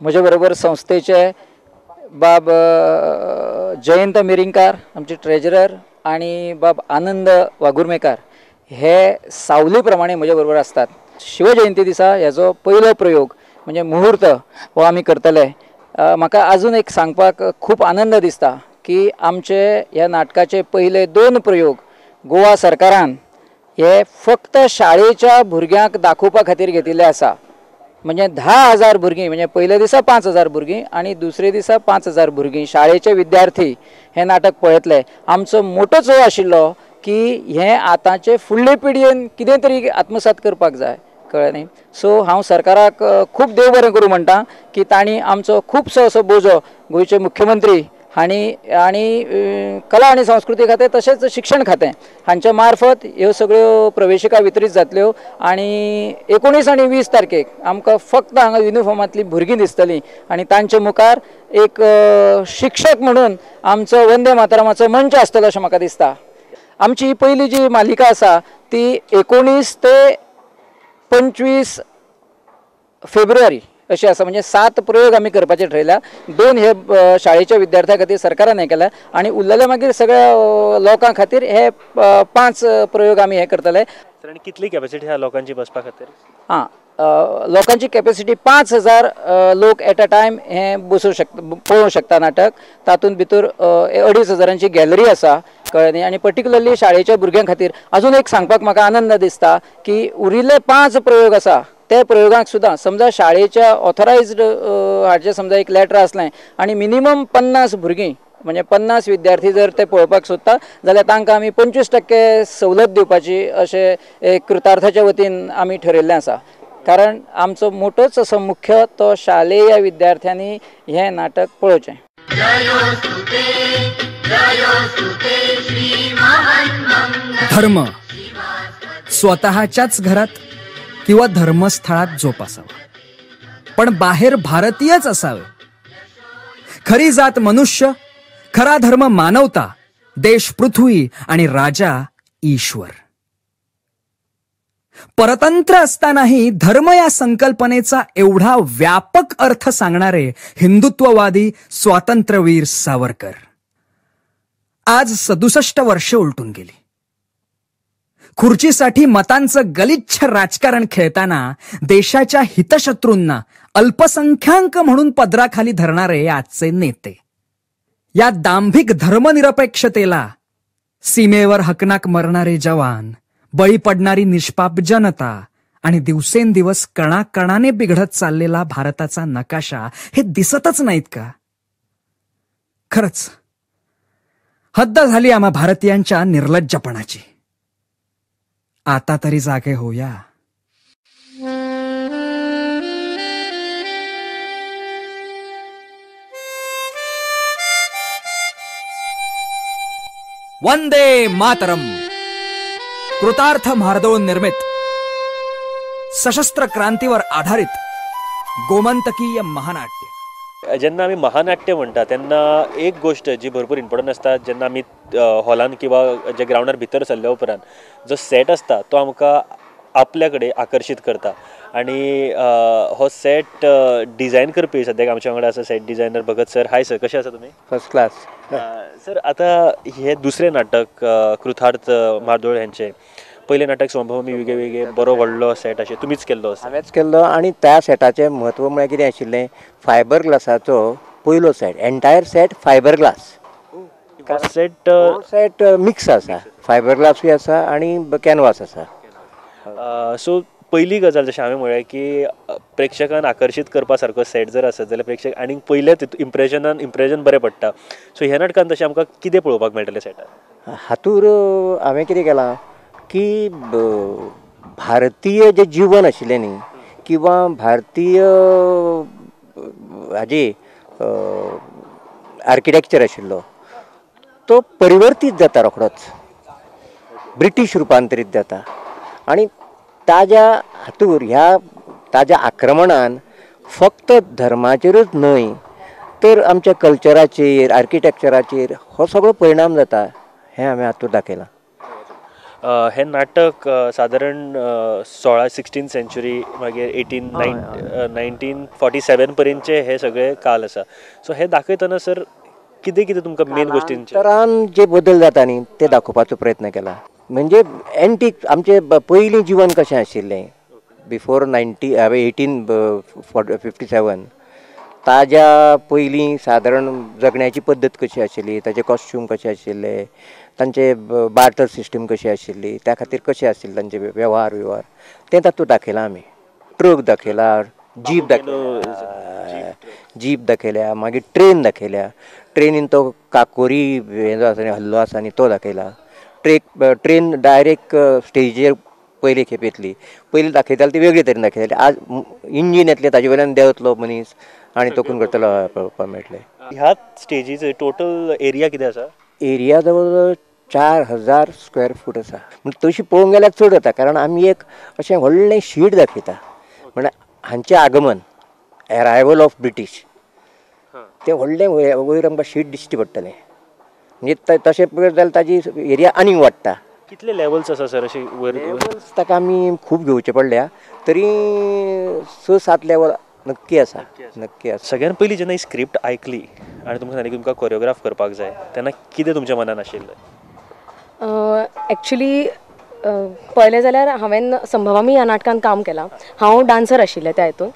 म्हजे बरोबर संस्थेचे बाब जयंत मिरिंकार आमचे ट्रेजरर आणि बाब आनंद वागुर्मेकार हे सावली प्रमाणे म्हजे बरोबर असतात. शिवजयंती दिसा ह्याचो पयलो प्रयोग म्हणजे मुहूर्त हो आमी करतले. म्हाका अजून एक सांगपाक खूब आनंद दिसता की आमचे ह्या नाटकाचे पहिले 2 प्रयोग गोवा सरकारान हे फक्त शाळेच्या भुरग्यांक दाखोवपा खातीर घेतिल्ले आसा. म्हणजे 10,000 भुरगीं म्हणजे पयल्या दिसा 5,000 भुरगीं आणि दुसरे दिसा 5,000 भुरगीं शाळेचे विद्यार्थी हे नाटक पळयतले. आमचो मोठो चो आशिल्लो की हे आतांचे फुडले पिडयेन कितें तरी आत्मसात करपाक जाय, कळ्ळें न्ही. सो हांव सरकाराक खूब देव बरें करूं म्हणटा की तांणी आमचो खुबसो असो बोजो गोंयचे मुख्यमंत्री आनी कला आनी संस्कृती खातें तशेंच शिक्षण खातें हांच्या मार्फत ह्यो सगळ्यो प्रवेशिका वितरीत जातल्यो आनी 19 आनी 20 तारखेक आमकां फक्त हांगा युनिफॉर्मांतलीं भुरगीं दिसतलीं आनी तांचे मुखार एक शिक्षक म्हणून आमचो वंदे मातरमाचो मंच आसतलो अशें म्हाका दिसता. आमची पयली जी मालिका आसा ती 19 ते 25 फेब्रुवारी अशी आसा. म्हणजे 7 प्रयोग आमी करपाचे ठरयल्या. 2 हे शाळेच्या विद्यार्थ्यां खातीर सरकारान हें केल्या आनी उरलेल्या मागीर सगळ्या लोकां खातीर हे 5 प्रयोग आमी हे करतले. आनी कितली कॅपॅसिटी ह्या लोकांची बसपा खातीर? लोकांची कॅपॅसिटी 5,000 लोक एट अ टायम हे बसूं शकता, पळोवंक शकता नाटक. तातूंत भितर 2,500 गॅलरी आसा, कळ्ळें न्ही. आनी पर्टिक्युलरली शाळेच्या भुरग्यां खातीर अजून एक सांगपाक म्हाका आनंद दिसता की उरिल्ले 5 प्रयोग आसा त्या प्रयोगांक सुद्दां समजा शाळेच्या ऑथरायज्ड हाचे समजा एक लेटर असलें आनी मिनिमम 50 भुरगीं म्हणजे 50 विद्यार्थी जर ते पळोवपाक सोदता जाल्यार तांकां आमी 25% सवलत दिवपाची अशें एक कृतार्थाच्या वतीन आमी ठरयल्लें आसा. कारण आमचो मोठोच असो मुख्य तो शालेय विद्यार्थ्यांनी हें नाटक पळोवचें. धर्म स्वतःच्याच घरात किंवा धर्मस्थळात जोपासावा, पण बाहेर भारतीयच असावे. खरी जात मनुष्य, खरा धर्म मानवता, देश पृथ्वी आणि राजा ईश्वर. परतंत्र असतानाही धर्म या संकल्पनेचा एवढा व्यापक अर्थ सांगणारे हिंदुत्ववादी स्वातंत्र्यवीर सावरकर आज 67 वर्षे उलटून गेली. खुर्चीसाठी मतांचं गलिच्छ राजकारण खेळताना देशाच्या हितशत्रूंना अल्पसंख्याक म्हणून पदराखाली धरणारे आजचे नेते. या दांभिक धर्मनिरपेक्षतेला सीमेवर हकनाक मरणारे जवान, बळी पडणारी निष्पाप जनता आणि दिवसेंदिवस कणाकणाने बिघडत चाललेला भारताचा नकाशा हे दिसतच नाहीत का? खरंच हद्द झाली आम्हा भारतीयांच्या निर्लज्जपणाची. आता तरी जागे होऊया. वंदे मातरम. कृतार्थ भारदोळ निर्मित सशस्त्र क्रांतीवर आधारित गोमंतकीय महानाट्य. जेन्ना आमी महानाट्य म्हणटा तेन्ना एक गोष्ट जी भरपूर इम्पॉर्टंट आसता, जेन्ना आमी हॉलान किंवा जे ग्राउंडार भितर सरल्या उपरांत जो सेट आसता तो आमकां आपल्या कडेन आकर्शीत करता. आणि हो सेट डिझायन करपी सद्याक आमच्या वांगडा आसा set designer Bhagat sir. Hi sir, कशे आसा तुमी? First class. सर, आतां हे दुसरें नाटक कृतार्थ म्हार्दोळ हेंचें पयलें नाटक स्वयंभूमी वेगळे वेगळे बरो व्हडलो सेट अशें तुमीच केल्लो? हांवेंच केल्लो. आणि त्या सेटाचें म्हत्व म्हळ्यार कितें आशिल्लें, फायबर ग्लासाचो पयलो set, entire set fibre glass. Set mix आसा, फायबर ग्लासूय आसा आणि कॅनवास आसा. सो पयली गजाल जशें हांवें म्हळें की प्रेक्षकांक आकर्शीत करपा सारको सेट जर आसत जाल्यार प्रेक्षक आनी पयले इम्प्रेशन बरें पडटा. सो ह्या नाटकान तशें आमकां कितें पळोवपाक मेळटलें सेटार? हातूर हांवें कितें केलां की भारतीय जें जीवन आशिल्लें न्ही किंवा भारतीय हाजी आर्किटेक्चर आशिल्लो तो परिवर्तीत जाता रोखडोच, ब्रिटीश रुपांतरीत जाता. आणि ताज्या हातूर ह्या ताज्या आक्रमणान फक्त धर्माचेरूच न्हय तर आमच्या कल्चराचेर, आर्किटेक्चराचेर हो सगळो परिणाम जाता हें हांवें हातूर दाखयलां. हे नाटक सादारण 16 सेंच्युरी मागीर 1947 पर्यंतचे हे सगळे काल आसा. सो हे दाखयतना सर कितें कितें तुमकां मेन गोश्टींचे तरान जे बदल जाता न्ही ते दाखोवपाचो प्रयत्न केला. म्हणजे एंटीक आमचे पयलीं जिवन कशें आशिल्लें बिफोर 1857 ताज्या पयलीं सादारण जगण्याची पद्दत कशी आशिल्ली, ताचे कॉस्ट्यूम कशे आशिल्ले, तांचे बार्टर सिस्टम कशी आशिल्ली, त्या खातीर कशें आशिल्ले तांचे वेव्हार तें तातूंत दाखयलां आमी. ट्रक दाखयला, जीप दाखयल्या, मागीर ट्रेन दाखयल्या. ट्रेनीन तो काकोरी हे जो आसा न्ही हल्लो आसा न्ही तो दाखयला. ट्रेन डायरेक्ट स्टेजीर पयली खेप येतली. पयलीं दाखयताली ती वेगळे तरेन दाखयताली. आज इंजीन येतलें ताजे वयल्यान देंवतलो मनीस आनी तोकून करतलो पळोवपाक मेळटलें. ह्या स्टेजीचे टोटल एरिया कितें आसा? एरिया जवळ जवळ 4000 स्क्वेअर फूट आसा. म्हणजे तशी पळोवंक गेल्यार चड जाता, कारण आमी एक अशें व्हडलें शीट दाखयता. म्हळ्यार हांचें आगमन, एरायवल ऑफ ब्रिटीश, तें व्हडलें वयर आमकां शीट दिश्टी पडटलें. म्हणजे तशें पळयत जाल्यार ताजी एरिया आनीक वाडटा. कितले लेवल्स आसा सर अशी वयर? ताका आमी खूब घेवचे पडल्या, तरी 6-7 लेवल नक्की आसा. सगळ्यान पयलीं जेन्ना ही स्क्रिप्ट आयकली आनी तुमकां सांगलें की तुमकां कोरियोग्राफ करपाक जाय, तेन्ना कितें तुमच्या मनान आशिल्लें? एक्चुली पळयलें जाल्यार हांवें संभवामी ह्या नाटकान काम केलां. हांव डान्सर आशिल्लें त्या हितून.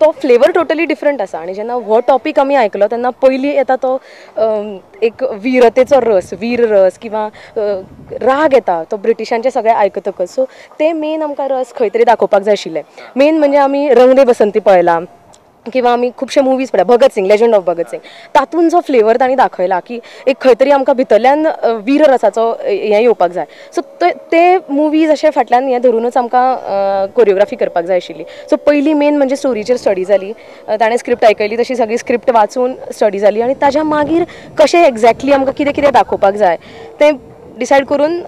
तो फ्लेवर टोटली डिफरंट आसा. आनी जेन्ना हो टॉपीक आमी आयकलो तेन्ना पयलीं येता तो एक वीरतेचो रस, वीर रस किंवा राग येता तो ब्रिटिशांचे सगळें आयकतकच. सो ते मेन आमकां रस खंय तरी दाखोवपाक जाय आशिल्ले. मेन म्हणजे आमी रंग दे बसंती पळयला किंवा आमी खुबशे मुवीज पळयला, भगत सिंग, लेजंड ऑफ भगत सिंग, तातूंत जो फ्लेवर तांणी दाखयला की एक खंय तरी आमकां भितरल्यान वीर रसाचो हें येवपाक जाय. सो ते मुवीज अशे फाटल्यान हें धरूनच आमकां कोरियोग्राफी करपाक जाय आशिल्ली. सो पयलीं मेन म्हणजे स्टोरीचेर स्टडी जाली. ताणें स्क्रिप्ट आयकली, तशी सगळी स्क्रिप्ट वाचून स्टडी जाली आनी ताज्या मागीर कशें एक्झॅक्टली आमकां कितें कितें दाखोवपाक जाय तें डिसायड करून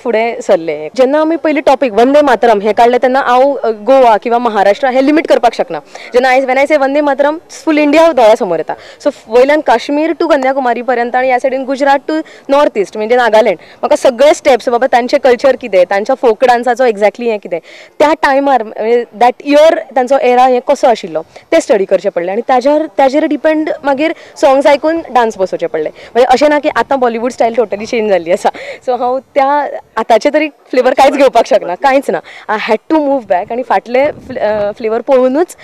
फुडें सरले. जेन्ना आमी पयलीं टॉपीक वंदे मातरम हें काडलें तेन्ना हांव गोवा किंवा महाराष्ट्र हें लिमीट करपाक शकना. जेन्ना when I say Vande Mataram full India दोळ्या समोर येता. सो वयल्यान काश्मीर टू कन्याकुमारी पर्यंत आनी ह्या सायडीन गुजरात टू नॉर्थ ईस्ट म्हणजे नागालँड, म्हाका सगळे स्टेप्स बाबा तांचे कल्चर कितें, तांच्या फोक डान्साचो एक्झॅक्टली हें कितें, त्या टायमार दॅट इयर तांचो एरा हें कसो आशिल्लो तें स्टडी करचें पडलें. आनी ताजेर डिपेंड मागीर सॉंग्स आयकून डान्स बसोवचें पडलें. म्हणजे अशें ना की आतां बॉलिवूड स्टायल टोटली चेंज जाल्ली आसा. सो हांव त्या आतांचे तरी फ्लेवर कांयच घेवपाक शकना, कांयच ना. I had to move back आनी फाटले फ्लेवर पळोवनूच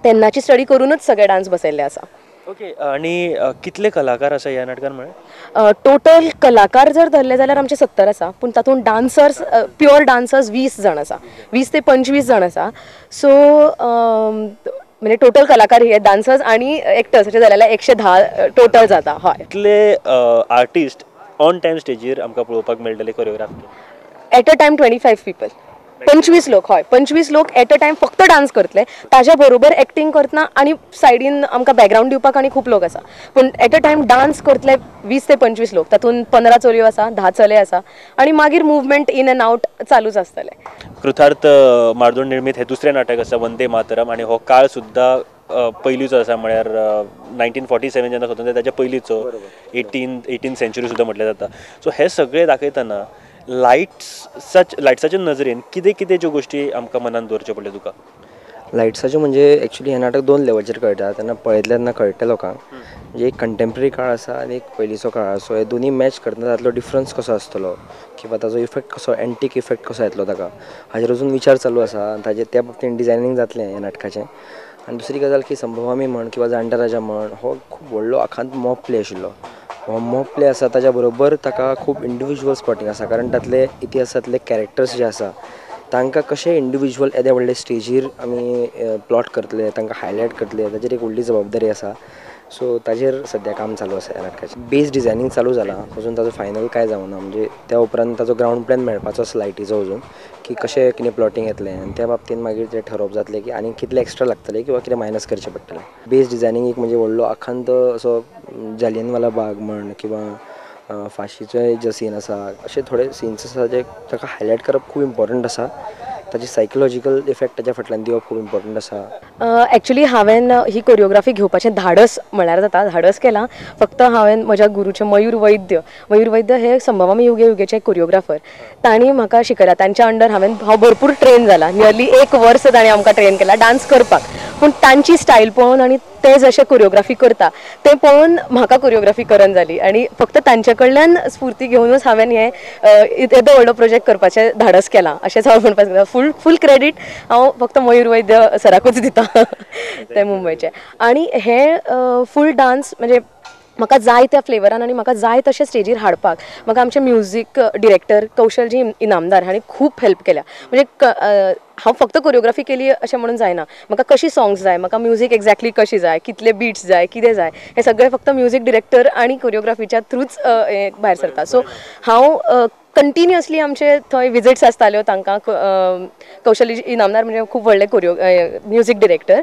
तेन्नाची स्टडी करूनच सगळे डान्स बसयल्ले आसा. ओके. आनी कितले कलाकार आसा ह्या नाटकान? म्हळ्यार टोटल कलाकार जर धरले जाल्यार आमचे 70 आसा, पूण तातूंत डान्सर्स प्युअर डान्सर्स 20 जाण आसा, 20 ते 25 जाण आसा. सो म्हणजे टोटल कलाकार हे डान्सर्स आनी एक्टर्स अशें जाल्यार 110 टोटल जाता. हय. कितले आर्टिस्ट ऑन टायम स्टेजीर आमकां पळोवपाक मेळटले choreograph? At a time 25 people, 25 लोक. हय, 25 लोक एट अ टायम फक्त डान्स करतले. ताज्या बरोबर एक्टींग करतना आनी सायडीन आमकां बॅकग्रावंड दिवपाक आनी खूब लोक आसा, पूण एट अ टायम डान्स करतले 20 ते 25 लोक. तातूंत 15 चलयो आसा, 10 चले आसा आनी मागीर मुवमेंट इन एंड आउट चालूच आसतले. कृतार्थ मार्दोळ निर्मीत हें दुसरें नाटक आसा वंदे मातरम, आनी हो काळ सुद्दां पयलींचो आसा. म्हळ्यार 1947 जेन्ना स्वतंत्र ताच्या पयलींचो 18 सेंच्युरी सुद्दां म्हटलें जाता. सो हे सगळें दाखयतना लायट्साच्या नजरेन कितें कितें ज्यो गोश्टी आमकां मनान दवरच्यो पडल्यो तुका? लायट्साचें म्हणजे एक्चुली हें नाटक 2 लेवलचेर कळटा. तेन्ना पळयतले तेन्ना कळटा लोकांक म्हणजे एक कंटेम्पररी काळ आसा आनी एक पयलींचो काळ आसा. सो हे दोनी मॅच करतना तातूंतलो डिफरन्स कसो आसतलो किंवा ताजो इफेक्ट कसो, एंटीक इफेक्ट कसो येतलो ताका, हाजेर अजून विचार चालू आसा. आनी ताजेर त्या बाबतींत डिझायनींग जातलें ह्या नाटकाचें. आनी दुसरी गजाल की संभवामी म्हण किंवा जाणटा राजा म्हण हो खूब व्हडलो आखांत मॉब प्ले आशिल्लो. हो मॉब प्ले आसा ताच्या बरोबर ताका खूब इंडिविज्युअल स्पॉटींग आसा, कारण तातले इतिहासांतले कॅरेक्टर्स जे आसा तांकां कशें इंडिविज्युअल येदे व्हडले स्टेजीर आमी प्लॉट करतले, तांकां हायलायट करतले, ताजेर एक व्हडली जबाबदारी आसा. सो ताजेर सद्या काम चालू आसा ह्या नाटकाचें. बेस डिझायनींग चालू जालां, अजून ताजो फायनल कांय जावना. म्हणजे त्या उपरांत ताजो ग्रावंड प्लॅन मेळपाचो आसा लायटीचो अजून, की कशें कितें प्लॉटींग येतलें आनी त्या बाबतींत मागीर तें ठरोवप जातलें की आनी कितले एक्स्ट्रा लागतले किंवा कितें मायनस करचें पडटलें. बेस डिझायनींग एक म्हणजे व्हडलो आखांत असो जालियनवाला बाग म्हण किंवा फाशीचो जो सीन आसा, अशे थोडे सीन्स आसा जे ताका हायलायट करप खूब इम्पॉर्टंट आसा. ताजी सायकोलॉजिकल इफेक्ट ताच्या फाटल्यान दिवप खूब इम्पॉर्टंट आसा. ॲक्च्युली हांवें ही कोरिओग्राफी घेवपाचें धाडस म्हळ्यार जाता धाडस केलां. फक्त हांवें म्हज्या गुरूचे मयूर वैद्य हे संभवामी युगे युगेचे कोरिओग्राफर, तांणी म्हाका शिकयला. तांच्या अंडर हांव भरपूर ट्रेन जाला. नियरली 1 वर्स तांणी आमकां ट्रेन केला डान्स करपाक. पूण तांची स्टायल पळोवन आनी ते जशे कोरिओग्राफी करता ते पळोवन म्हाका कोरिओग्राफी करन जाली. आनी फक्त तांचे कडल्यान स्फूर्ती घेवनूच हांवें येदो व्हडलो प्रोजेक्ट करपाचें धाडस केलां अशेंच हांव म्हणपाक शकता. फूल क्रेडीट हांव फक्त मयूर वैद्य सराकूच दिता ते मुंबयचे. आनी हे फूल डान्स म्हणजे म्हाका जाय त्या फ्लेवरान आनी म्हाका जाय तशें स्टेजीर हाडपाक म्हाका आमचे म्युझीक डिरेक्टर कौशलजी इनामदार हांणी खूब हेल्प केल्या. म्हणजे हांव फक्त कोरिओग्राफी केली अशें म्हणून जायना. म्हाका कशी सॉंग्स जाय, म्हाका म्युझीक एक्झॅक्टली कशी जाय, कितले बिट्स जाय, कितें जाय, हे सगळें फक्त म्युझीक डिरेक्टर आनी कोरिओग्राफीच्या थ्रूच भायर सरता. सो हांव कंटिन्युअसली आमचे थंय विजिट्स आसताल्यो तांकां. कौशलजी इनामदार म्हणजे खूब व्हडले म्युझीक डिरेक्टर,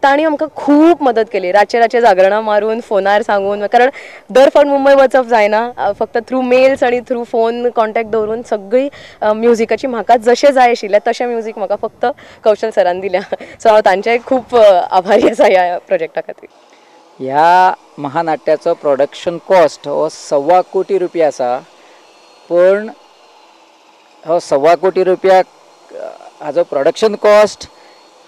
तांणी आमकां खूब मदत केली. रातचे जागरणां मारून फोनार सांगून, कारण दर फावट मुंबय वचप जायना. फक्त थ्रू मेल्स आनी थ्रू फोन कॉन्टॅक्ट दवरून सगळी म्युझिकाची म्हाका जशें जाय आशिल्लें तशें म्युझीक म्हाका फक्त कौशल सरान दिल्या. सो हांव तांचेय खूब आभारी आसा ह्या प्रोजेक्टा खातीर. ह्या महानाट्याचो प्रोडक्शन कॉस्ट हो 1.25 कोटी रुपया आसा. पण हो 1.25 कोटी रुपया हाजो प्रोडक्शन कॉस्ट,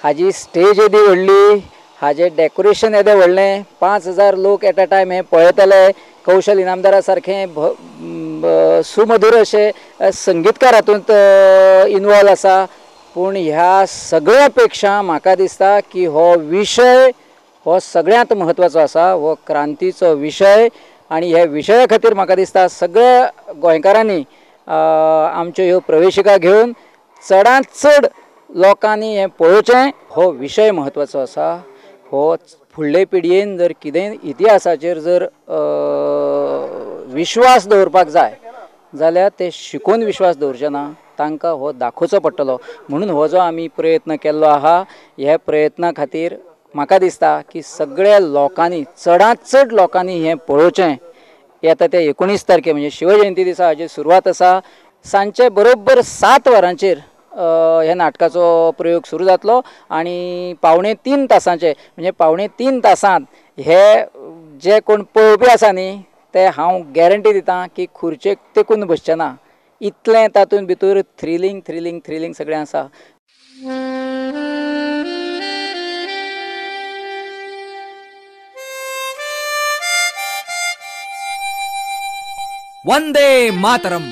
हाजी स्टेज येदी व्हडली, हाजें डेकोरेशन येदें व्हडलें, 5000 लोक एट अ टायम हे पळयतले. कौशल इनामदारा सारकें सुमधुर अशे संगीतकार हातूंत इनवॉल्व आसा. पूण ह्या सगळ्या पेक्षा म्हाका दिसता की हो विशय हो सगळ्यांत म्हत्वाचो आसा. हो क्रांतीचो विशय आनी ह्या विशया खातीर म्हाका दिसता सगळ्या गोंयकारांनी आमच्यो ह्यो प्रवेशिका घेवन चडांत चड लोकांनी हें पळोवचें. हो विशय म्हत्वाचो आसा. हो फुडले पिळगेन जर कितेंय इतिहासाचेर जर विश्वास दवरपाक जाय जाल्यार ते शिकून विश्वास दवरचे ना, तांकां हो दाखोवचो पडटलो. म्हणून हो जो आमी प्रयत्न केल्लो आहा, ह्या प्रयत्ना खातीर म्हाका दिसता की सगळ्या लोकांनी चडांत चड लोकांनी हें पळोवचें. येता ते 19 तारखेक म्हणजे शिवजयंती दिसा हाची सुरवात आसा. सांजचे बरोबर 7 वरांचेर ह्या नाटकाचो प्रयोग सुरू जातलो आनी 2.25 तासांचे म्हणजे 2.25 तासांत हे जे कोण पळोवपी आसा न्ही ते हांव गॅरंटी दितां की खुर्चेक तेकून बसचे ना. इतलें तातूंत भितर थ्रिलींग सगळें आसा. वंदे मातरम.